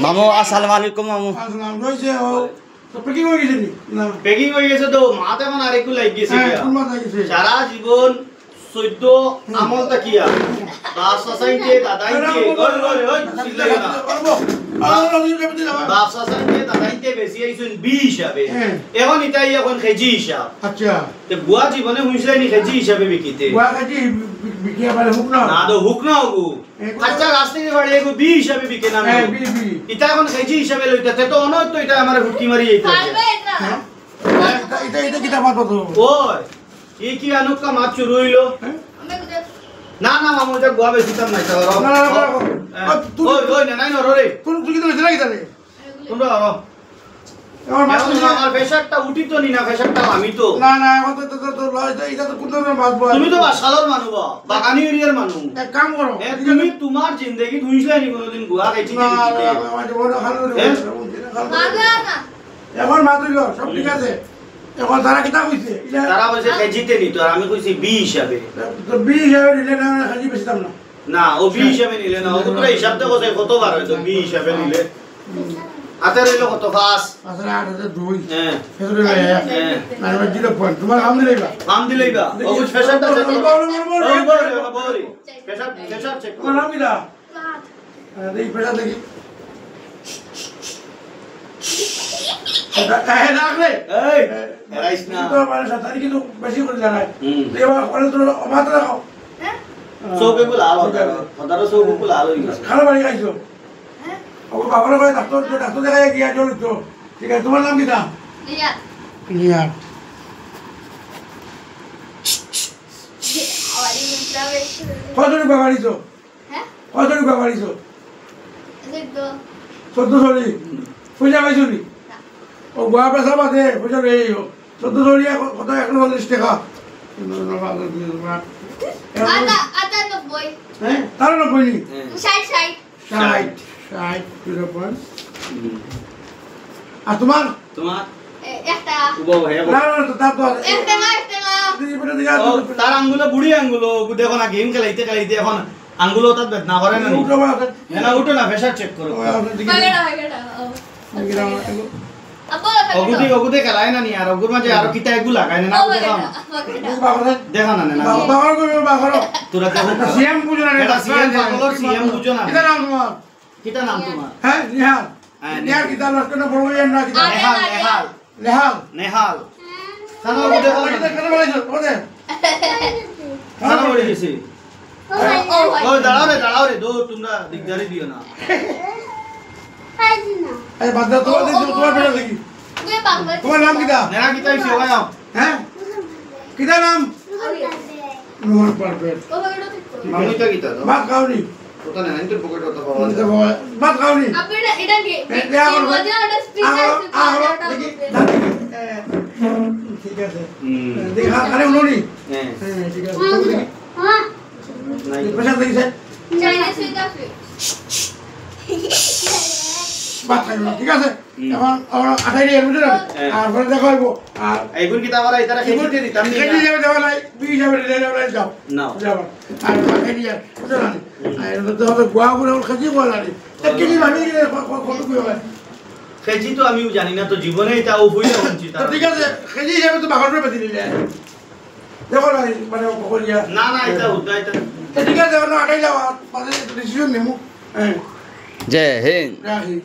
মামু আসসালামু আলাইকুম মামু। আসসালাম কইছে ও তো পেকিং হয়ে গেছে না পেকিং হয়ে গেছে তো মাতে মানে আরেকটু লাগ গেছে কোন মাথা গেছে সারা জীবন 14 আমল তাকিয়া বাপ সাসাইতে দাদাইতে গল গল ওই চিল্লাই না বাপ সাসাইতে দাদাইতে বেশি আইছুন 20 হিসাবে এখন ইতাই এখন কেজি হিসাব আচ্ছা তে বুয়া জীবনে হুইছলাই নি কেজি হিসাবে বিকিতে বুয়া কেজি বিকিয়া পারে হুক না না তো হুক না হগু আচ্ছা রাস্তায় বাড়ি এগো 20 হিসাবে বিকে না ইতা এখন কেজি হিসাবে লইতাতে তো অনয় তো এটা আমার হুকি মারি যাইতা এটা কিটা মাত তো ওই এই কি আনুকা মাছ চুরি হইলো না না মামু এটা গোয়া বেশি দাম নাই তাও না ওই ওই না নাই না রে তুই কি তো লাগি তারে তোমরা আরো আমার মাছ আমার ফেশারটা উঠি তো নি না ফেশারটা আমি তো না না আমার তো এটা তো কোন ধরনের মাছ বল তুমি তো বাসালর মানুষ বাগানি এরিয়ার মানুষ এক কাম করো তুমি তোমার জিন্দেগি ধুইছলাই নি কোনদিন গোয়া খাইছি না আমার বড় হালু এখন মাছ হইলো সব ঠিক আছে এখন তারা কিতা কইছে তারা বলছে কেজিতে নি তো আর আমি কইছি 20 হিসাবে তো 20 হিসাবে দিলে না খালি বেশি দাম না না ও 20 হিসাবে নিলে না ও তো পুরো হিসাবতে বসে কতবার হয়তো 20 হিসাবে নিলে আতে রইলো কত পাস আসলে 8,200 হ্যাঁ ফেসরে লয় না আমি 0 পয়েন্ট তোমার কাম দিলেইবা কাম দিলেইবা ও ফেশারটা চেক করো বড় ফেশার চেক তোমার করো নাম কিটা এই ফেসা দেখি এটা রাখলে এই রাইস না তো মানে সাতারি কিন্তু বেশি করে লাগায় এবার করে তো মাত্রা রাখো চৌকে গুলো আলো দাদা চৌকে গুলো আলো গেছে খানা বাড়ি খাইছো হ্যাঁ ও বাবার ভাই ডাক্তার দেখায় গিয়া চল তো ঠিক আছে তোমার নাম কিটা লিয়া লিয়া আওয়ারি মুদ্রাবে কত টাকা বাড়িছো হ্যাঁ কত টাকা বাড়িছো দেখো 1400 পয়সা পাইছো নি ও গোয়া পেশা বাদে পয়সা নেই 1400 কত 140 টাকা আটা 90 হ্যাঁ তার না বইনি 60 আর তোমার একটা উবা হয়ে না না তার তো একটা না তার আঙ্গুলো বুড়ি আঙ্গুলো দেখো না গেম খেলাইতে খেলাইতে এখন আঙ্গুলো তার বেদনা করে না না উঠো না প্রেসার চেক করো অগুদি অগুদি খেলায় না নি আর অগুর মাঝে আরো কিটা এগু লাগায় না দেখো না না তোরা দেখো সিএম বুঝো না এটা সিএম পাগলর সিএম বুঝো না কিটা নাম তোমার কিটা নাম তোমার হ্যাঁ নিহাল নিহাল কিটা লস্কর না বড় ইয়ার না কিটা নেহাল নেহাল নেহাল নেহাল সানো দেখো কিটা কেন বলাইছো ওরে সানো বলে গেছে ও দাঁড়াও রে দো তোমরা দিগদারি দিও না এই বাদ দাও তোমার বেটা দেখি তোমার নাম কিটা নেহা কিটা হইছে ভাই হ্যাঁ কিটা নাম নোর পারফেক্ট মামুই তো কিটা তো ভাত খাওনি ওটা না তোর পকেটে তো পাওয়া ভাত খাওনি আপনারা এটা কি মজা ওটা স্পিকার ঠিক আছে দেখা আরে উনি হ্যাঁ ঠিক আছে হ্যাঁ পয়সা দেখিছে চাইনা সুইট আছে ভাত খাইলো ঠিক আছে এখন আমরা 28 এর বুঝলেন আর পরে দেখা হইব আর এইগুন কিটা বলা এটারা খেতে দিতাম নি কেজি যাবে দেওয়া নাই 20 যাবে দিলে যাও নাও যাও আর কেজি যাবে বুঝলেন আর তো হবে গোয়া করে ওর খাজি বলা নাই এক কেজি ভাবি গেলে কত কি হবে খেজি তো আমিও জানি না তো জীবনে এটা ও হইলো বঞ্চিত ঠিক আছে কেজি যাবে তো বাগান করে বেঁধে নিলে দেখো না মানে করিয়া না না এটা উদ্দা এটা ঠিক আছে এখন 28 যাওয়া মানে ডিসিশন নেমু হ্যাঁ জয় হিন্দ রাখি